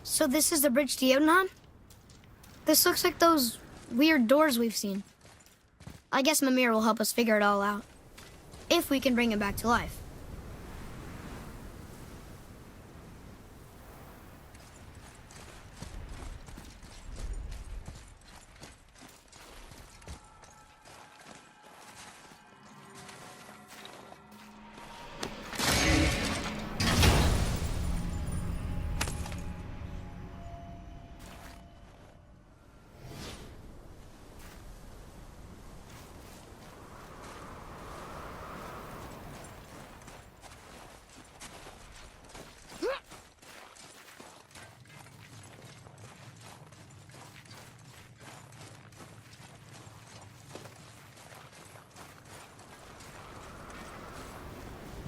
So this is the bridge to Jotunheim? This looks like those weird doors we've seen. I guess Mimir will help us figure it all out. If we can bring him back to life.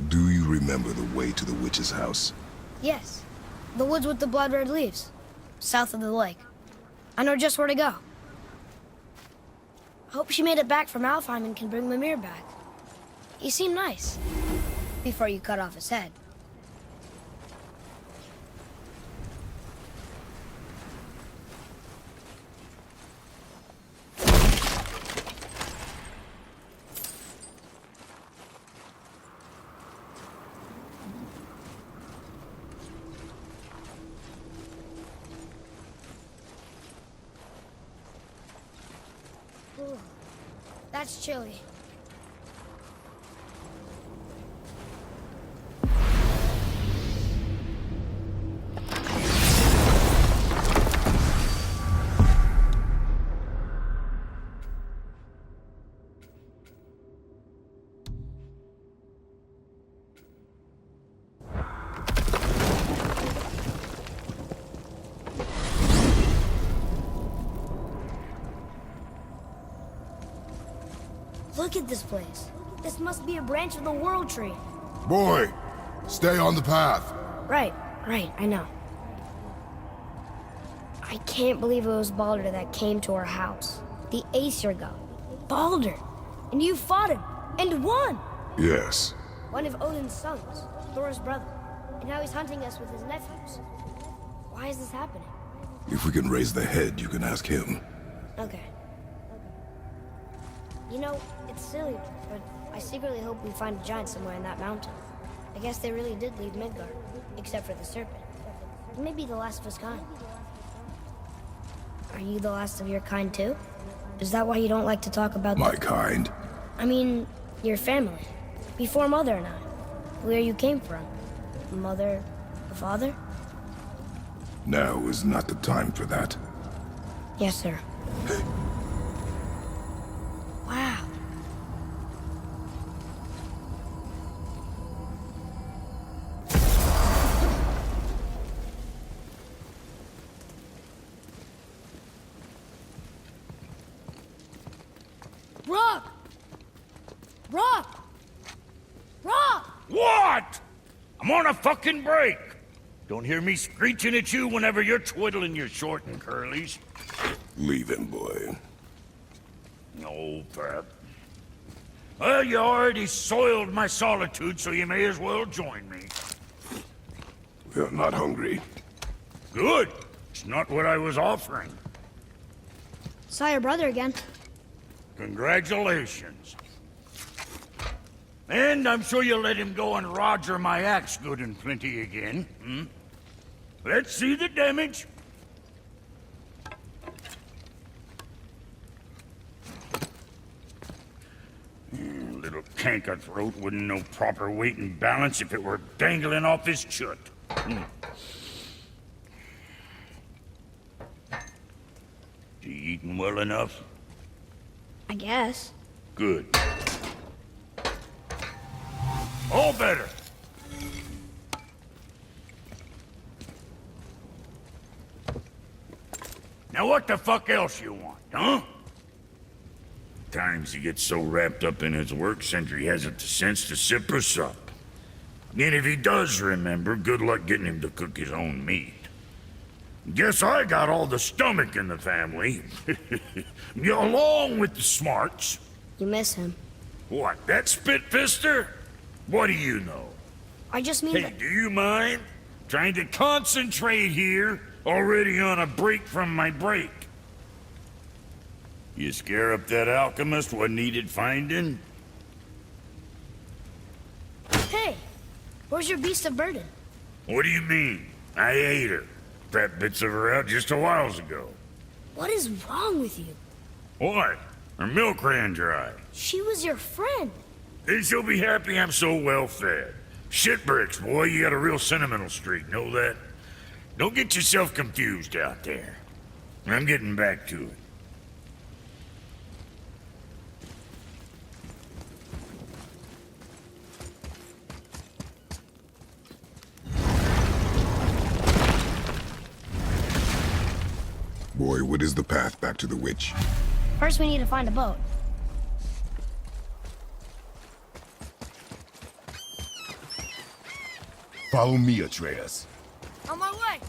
Do you remember the way to the witch's house? Yes. The woods with the blood-red leaves. South of the lake. I know just where to go. Hope she made it back from Alfheim and can bring Mimir back. He seemed nice. Before you cut off his head. Ooh, that's chilly. Look at this place. This must be a branch of the World Tree. Boy, stay on the path. Right, I know. I can't believe it was Baldur that came to our house. The Aesir god. Baldur! And you fought him, and won! Yes. One of Odin's sons, Thor's brother. And now he's hunting us with his nephews. Why is this happening? If we can raise the head, you can ask him. Okay. You know, it's silly, but I secretly hope we find a giant somewhere in that mountain. I guess they really did leave Midgard, except for the serpent. Maybe the last of his kind. Are you the last of your kind too? Is that why you don't like to talk about My kind? I mean, your family. Before Mother and I. Where you came from. Mother, father? Now is not the time for that. Yes, sir. Wow. Rock! Rock! Rock! What? I'm on a fucking break. Don't hear me screeching at you whenever you're twiddling your short and curlies. Leave him, boy. No, Pep. Well, you already soiled my solitude, so you may as well join me. We're not hungry. Good. It's not what I was offering. Saw your brother again. Congratulations. And I'm sure you'll let him go and roger my axe good and plenty again, hmm? Let's see the damage. Little canker throat wouldn't know proper weight and balance if it were dangling off his chut. You eating well enough? I guess. Good. All better. Now what the fuck else you want, huh? Times he gets so wrapped up in his work, Sentry hasn't the sense to sip or sup. And if he does remember, good luck getting him to cook his own meat. Guess I got all the stomach in the family. Along with the smarts. You miss him. What, that spit-fister? What do you know? I just mean Hey, that... do you mind? Trying to concentrate here, Already on a break from my break. You scare up that alchemist what needed finding? Hey, where's your beast of burden? What do you mean? I ate her. Fat bits of her out just a while ago. What is wrong with you? What? Her milk ran dry. She was your friend. Then she'll be happy I'm so well fed. Shit bricks, boy, you got a real sentimental streak, know that? Don't get yourself confused out there. I'm getting back to it. Boy, what is the path back to the witch? First, we need to find a boat. Follow me, Atreus. On my way.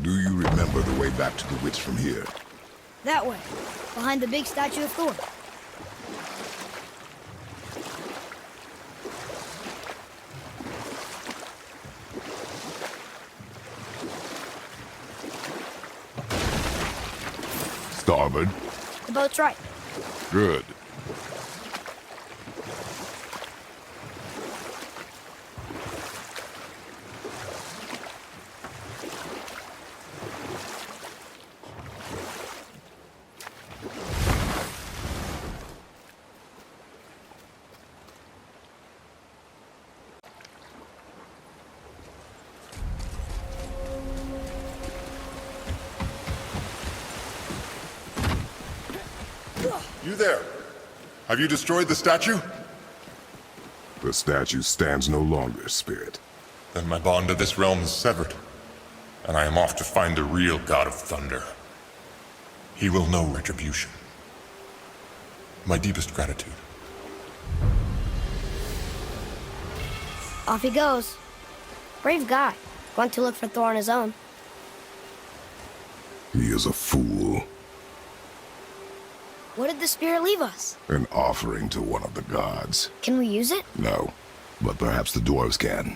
Do you remember the way back to the witch from here? That way, behind the big statue of Thor. Starboard. The boat's right. Good. You there? Have you destroyed the statue? The statue stands no longer, Spirit. Then my bond to this realm is severed, and I am off to find the real God of Thunder. He will know retribution. My deepest gratitude. Off he goes. Brave guy. Going to look for Thor on his own. He is a fool. What did the spirit leave us? An offering to one of the gods. Can we use it? No, but perhaps the dwarves can.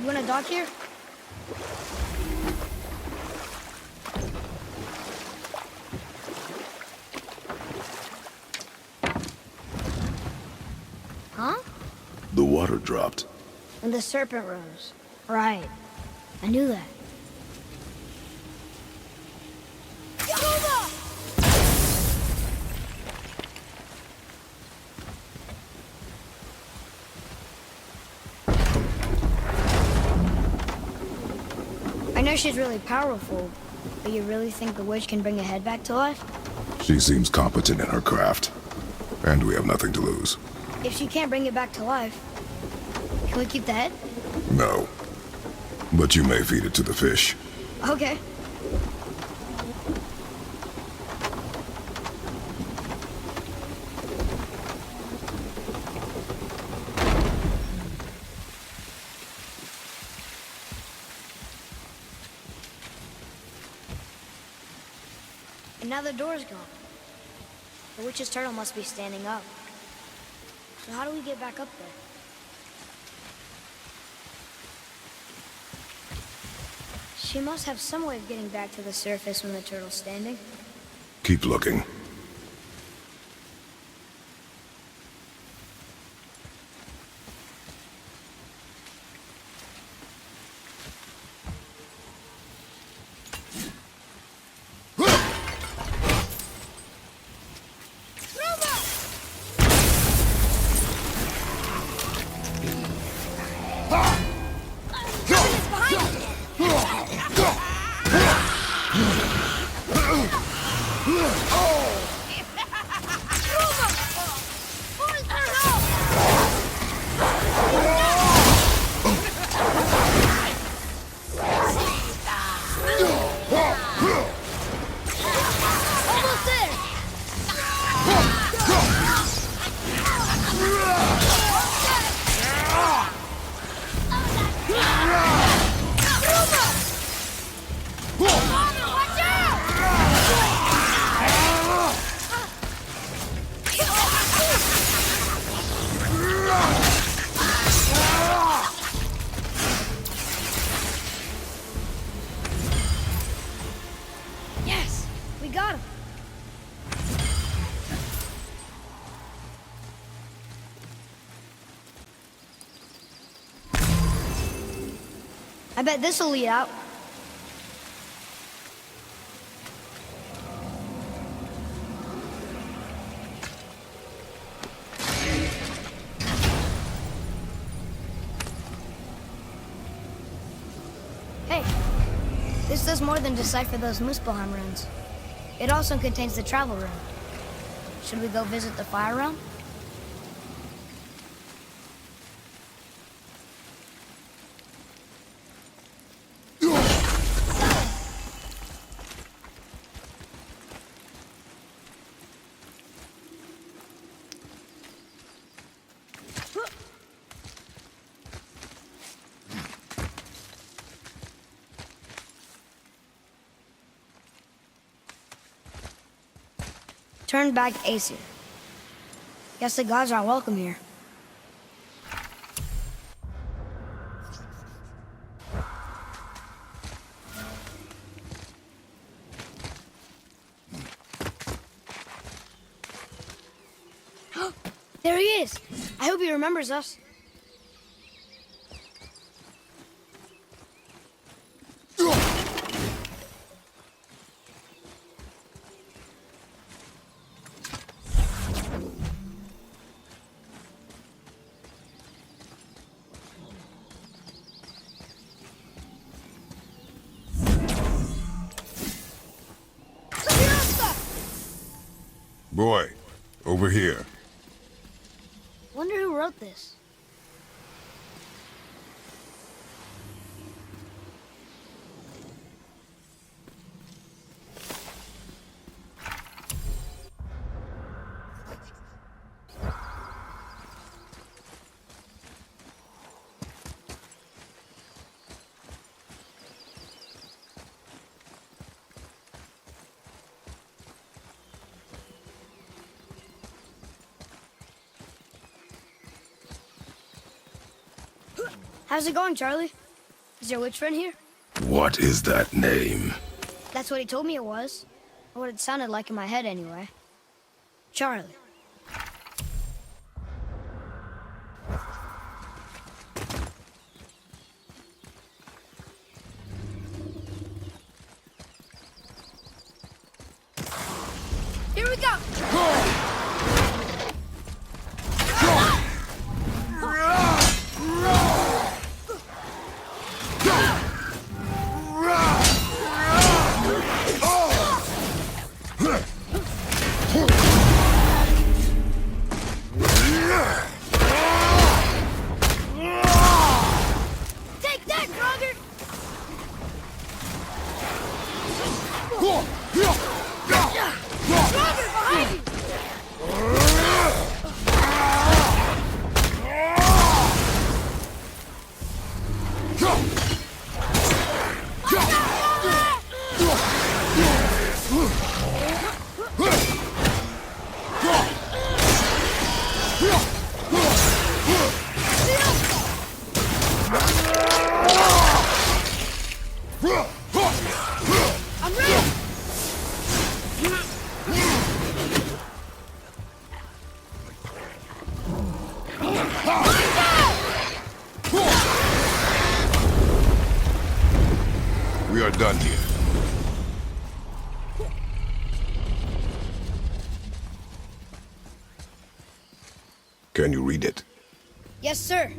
wanna dock here? Huh? The water dropped. And the serpent rose. Right. I knew that. I know she's really powerful, but you really think the witch can bring a head back to life? She seems competent in her craft. And we have nothing to lose. If she can't bring it back to life, can we keep the head? No. But you may feed it to the fish. Okay. And now the door's gone. The witch's turtle must be standing up. So how do we get back up there? She must have some way of getting back to the surface when the turtle's standing. Keep looking. Yes! We got him! I bet this'll lead out. Hey, this does more than decipher those Muspelhiem runes. It also contains the travel rune. Should we go visit the fire realm? Turn back Aesir. Guess the gods aren't welcome here. There he is! I hope he remembers us. Boy, over here. Wonder who wrote this. How's it going, Charlie? Is your witch friend here? What is that name? That's what he told me it was. Or what it sounded like in my head anyway. Charlie. Here we go! Take that, Grogger! Grogger, behind you! I'm ready! We are done here. Can you read it? Yes, sir.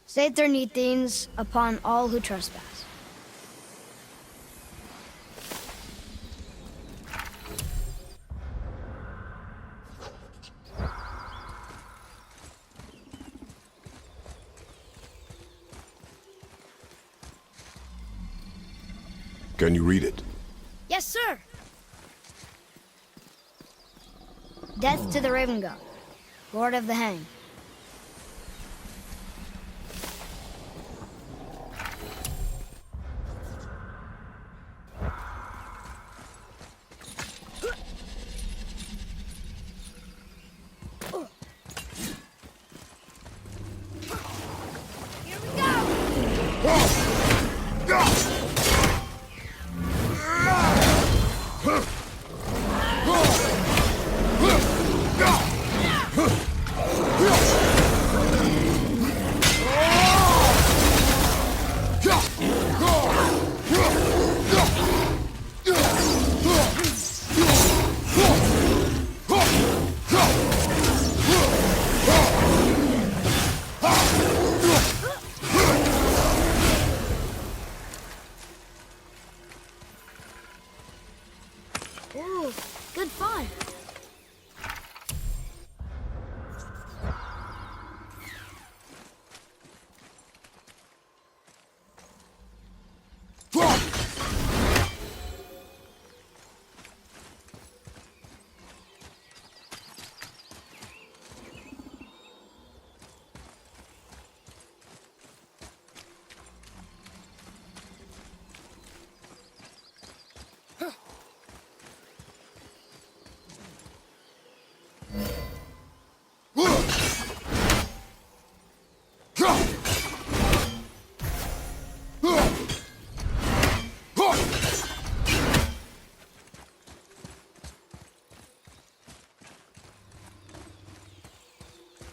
Sater things upon all who trespass. Can you read it? Yes, sir. Death to the Raven God, Lord of the Hang. Here we go! Ooh, good find.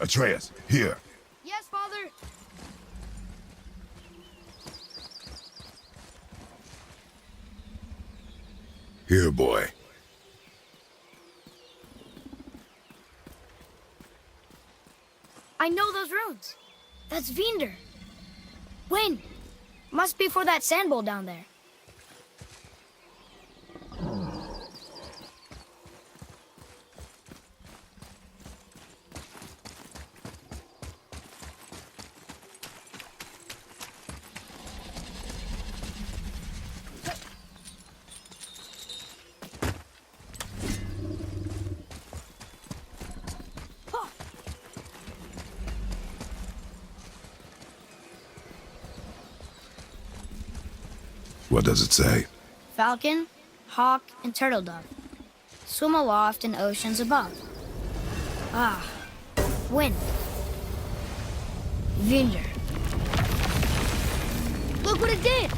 Atreus, here. Yes, Father. Here, boy. I know those runes. That's Vinder. When? Must be for that sand bowl down there. What does it say? Falcon, hawk, and turtle dove swim aloft in oceans above. Ah, wind. Vinder. what it did!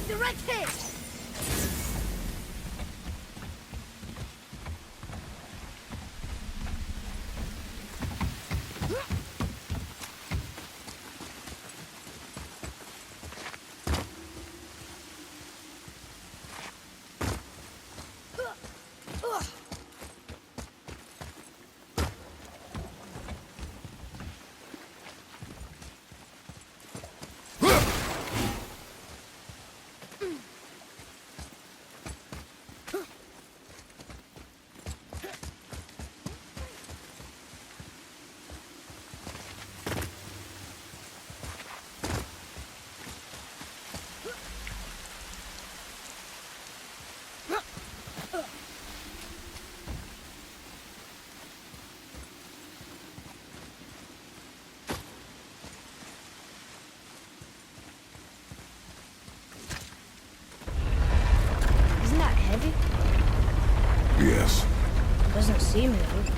Direct hit! Heavy? Yes. Doesn't seem heavy.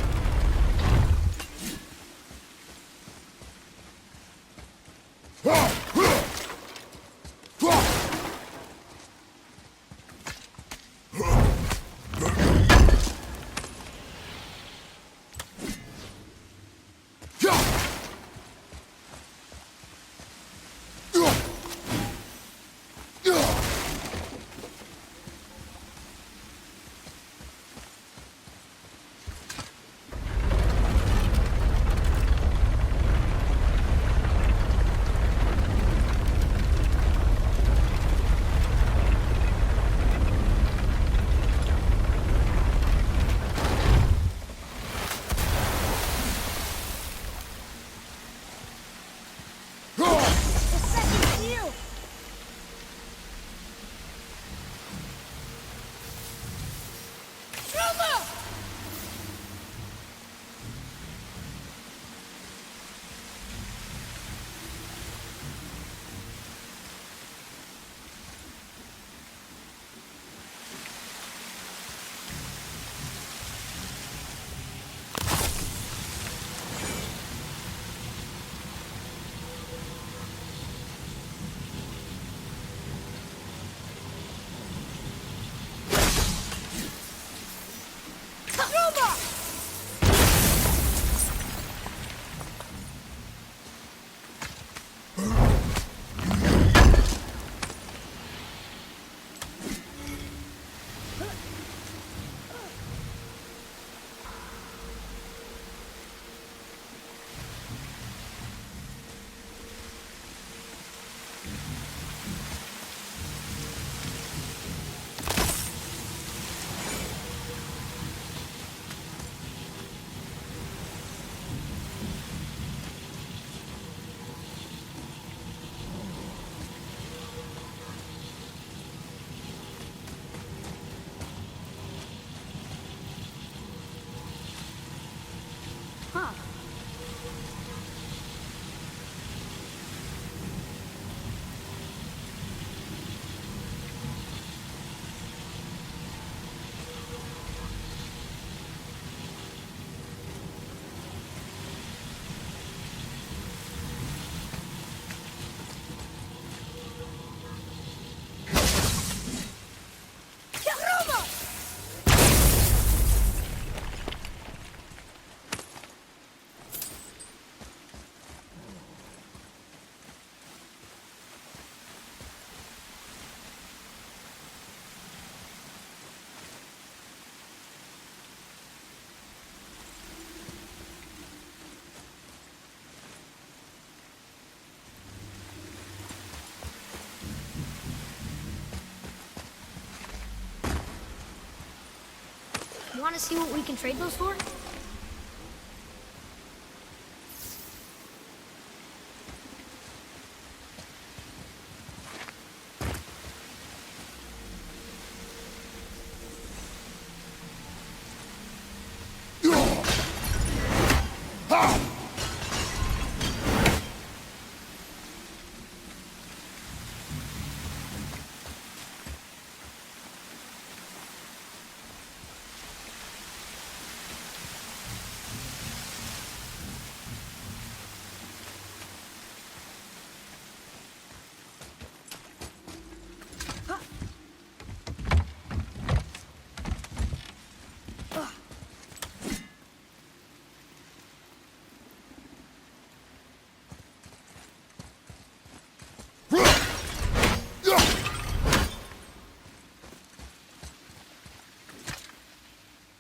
Want to see what we can trade those for?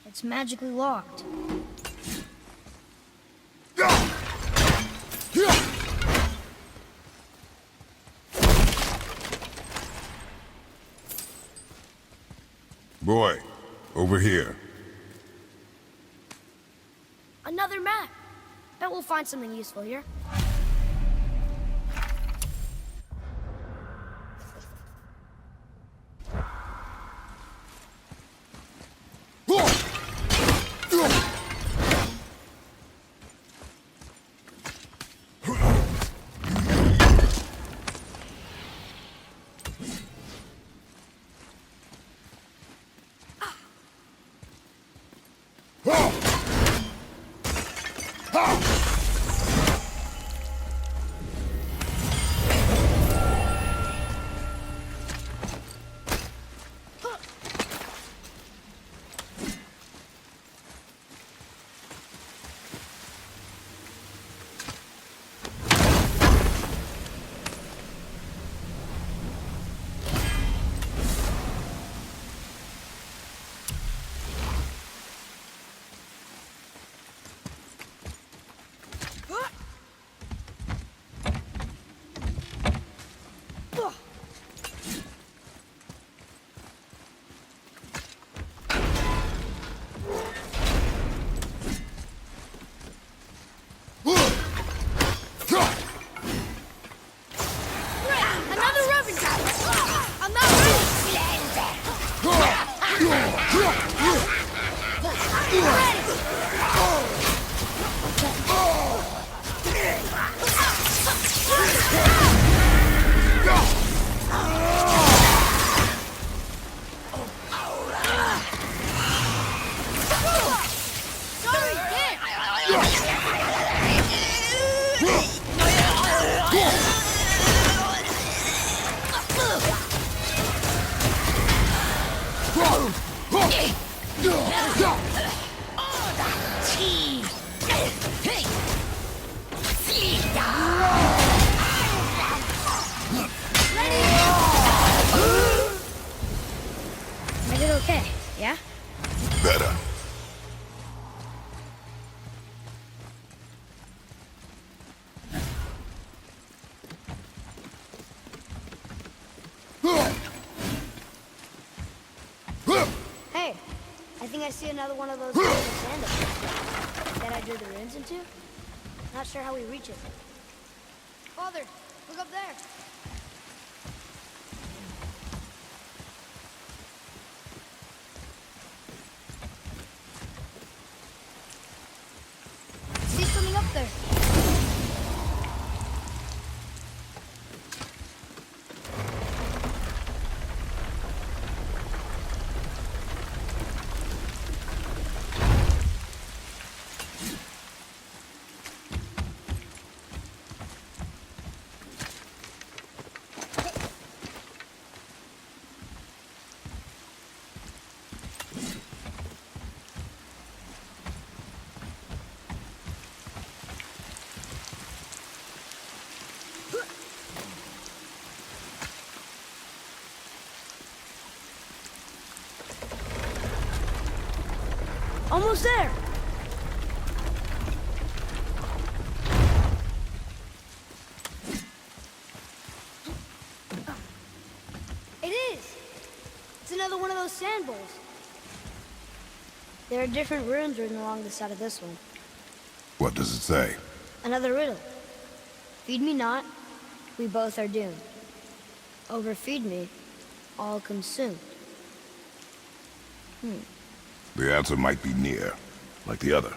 It's magically locked. Boy, over here. Another map. Bet we'll find something useful here. I did okay, yeah? Better. Hey, I think I see another one of those sandals that I drew the runes into. Not sure how we reach it. Father, look up there. See something up there? Almost there. It is. It's another one of those sand bowls. There are different runes written along the side of this one. What does it say? Another riddle. Feed me not, we both are doomed. Overfeed me, all consumed. The answer might be near, like the other.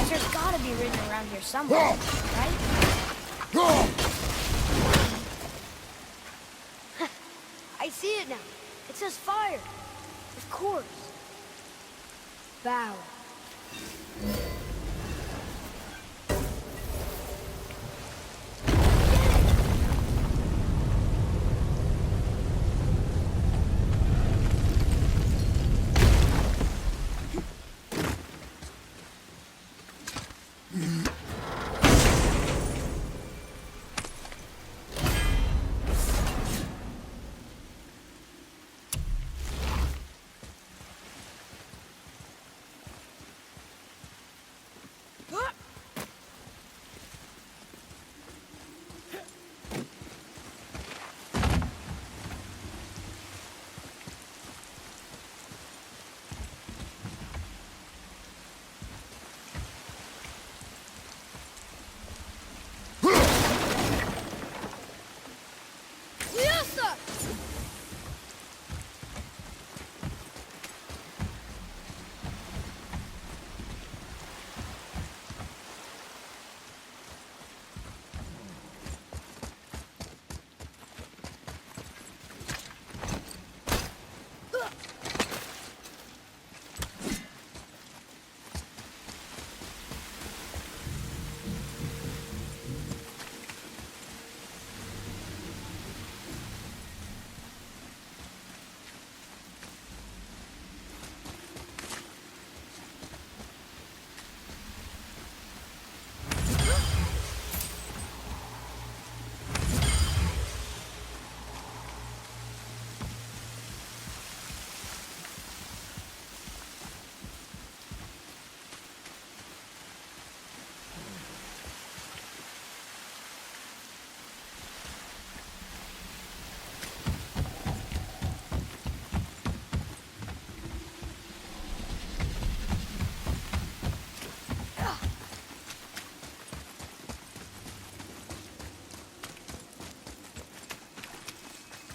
There's gotta be written around here somewhere, right? I see it now. It says fire. Of course. Bow.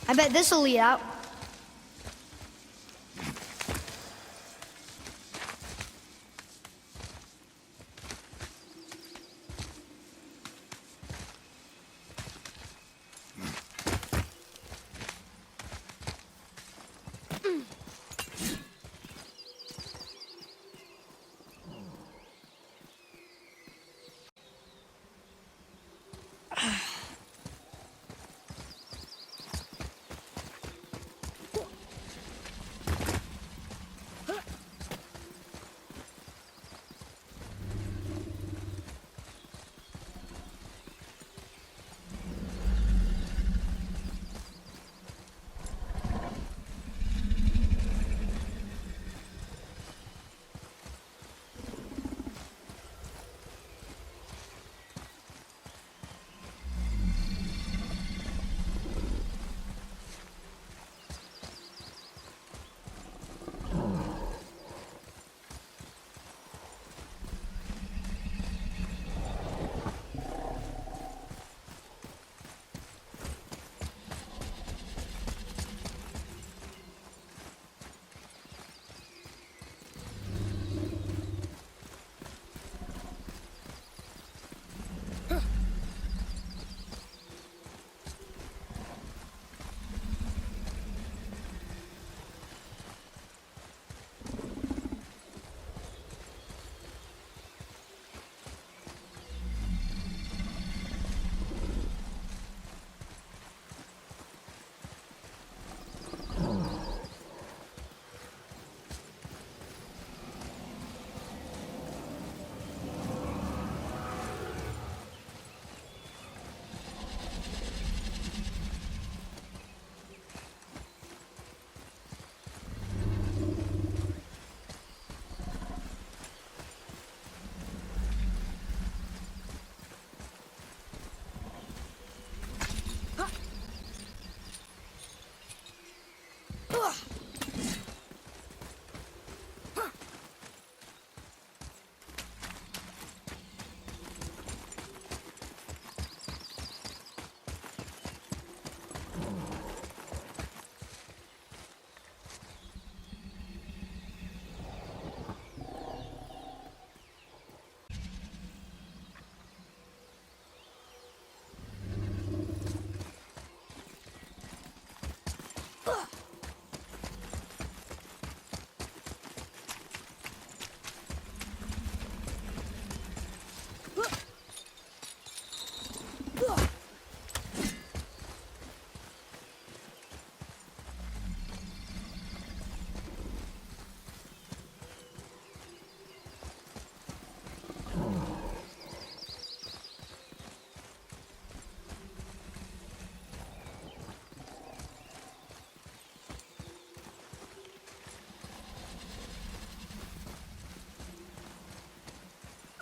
I bet this'll lead out.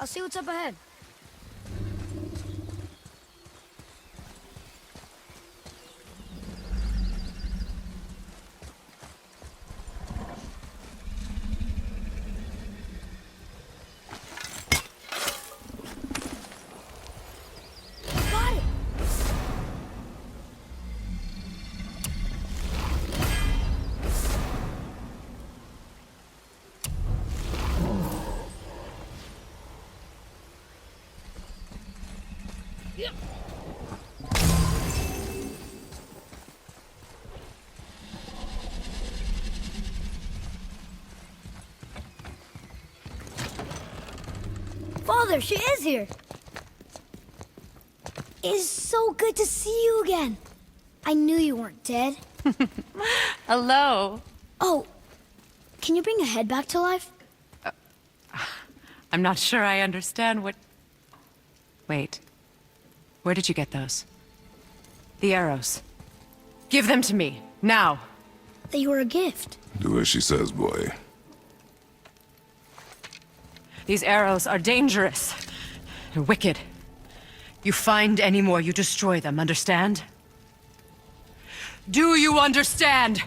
I'll see what's up ahead. Got it! Father, she is here. It's so good to see you again. I knew you weren't dead. Hello. Oh, can you bring a head back to life? I'm not sure I understand what... Wait. Where did you get those? The arrows. Give them to me, now. They were a gift. Do as she says, boy. These arrows are dangerous. They're wicked. You find any more, you destroy them, understand? Do you understand?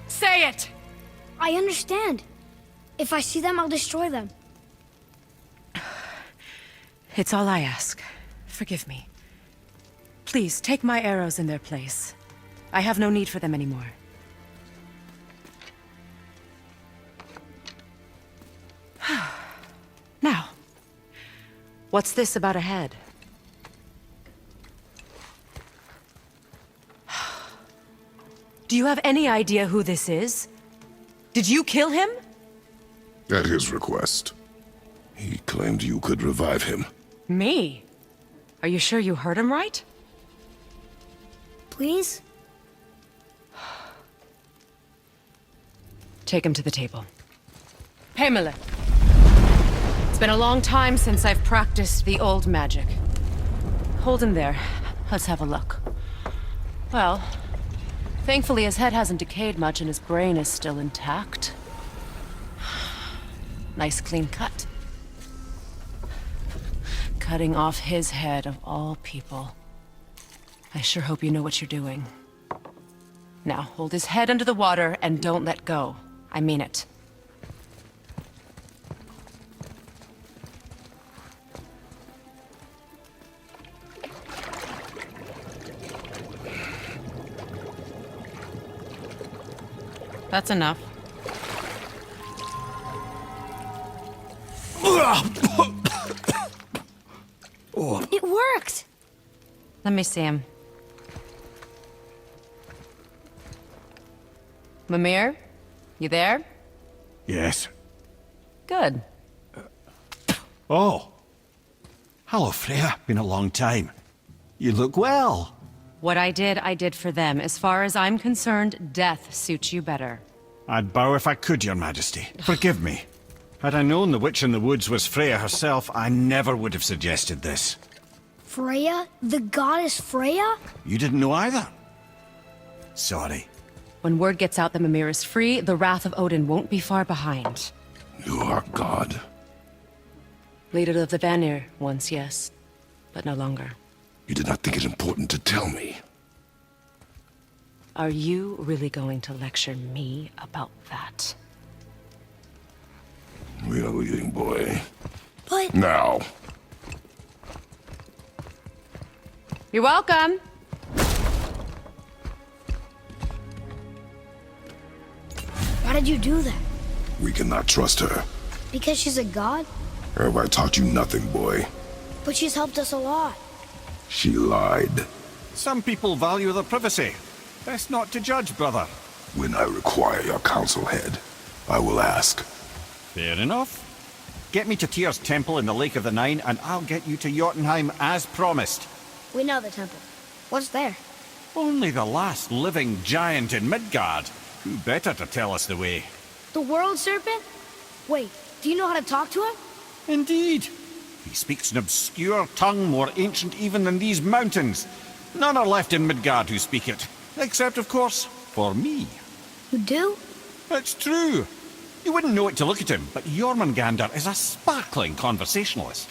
Say it! I understand. If I see them, I'll destroy them. It's all I ask. Forgive me. Please, take my arrows in their place. I have no need for them anymore. Now, what's this about a head? Do you have any idea who this is? Did you kill him? At his request. He claimed you could revive him. Me? Are you sure you heard him right? Please? Take him to the table. Pamela. It's been a long time since I've practiced the old magic. Hold him there. Let's have a look. Well, thankfully his head hasn't decayed much and his brain is still intact. Nice clean cut. Cutting off his head of all people. I sure hope you know what you're doing. Now, hold his head under the water and don't let go. I mean it. That's enough. It worked! Let me see him. Mimir? You there? Yes. Good. Oh. Hello, Freya. Been a long time. You look well. What I did for them. As far as I'm concerned, death suits you better. I'd bow if I could, Your Majesty. Forgive me. Had I known the witch in the woods was Freya herself, I never would have suggested this. Freya? The goddess Freya? You didn't know either? Sorry. When word gets out that Mimir is free, the wrath of Odin won't be far behind. You are God. Leader of the Vanir, once yes, but no longer. You did not think it important to tell me. Are you really going to lecture me about that? We are leaving, boy. But... Now. You're welcome. Why did you do that? We cannot trust her. Because she's a god? Have I taught you nothing, boy? But she's helped us a lot. She lied. Some people value their privacy. Best not to judge, brother. When I require your council head, I will ask. Fair enough. Get me to Tyr's temple in the Lake of the Nine, and I'll get you to Jotunheim as promised. We know the temple. What's there? Only the last living giant in Midgard. Who better to tell us the way? The world serpent? Wait, do you know how to talk to him? Indeed. He speaks an obscure tongue more ancient even than these mountains. None are left in Midgard who speak it. Except, of course, for me. You do? It's true. You wouldn't know it to look at him, but Jormungandr is a sparkling conversationalist.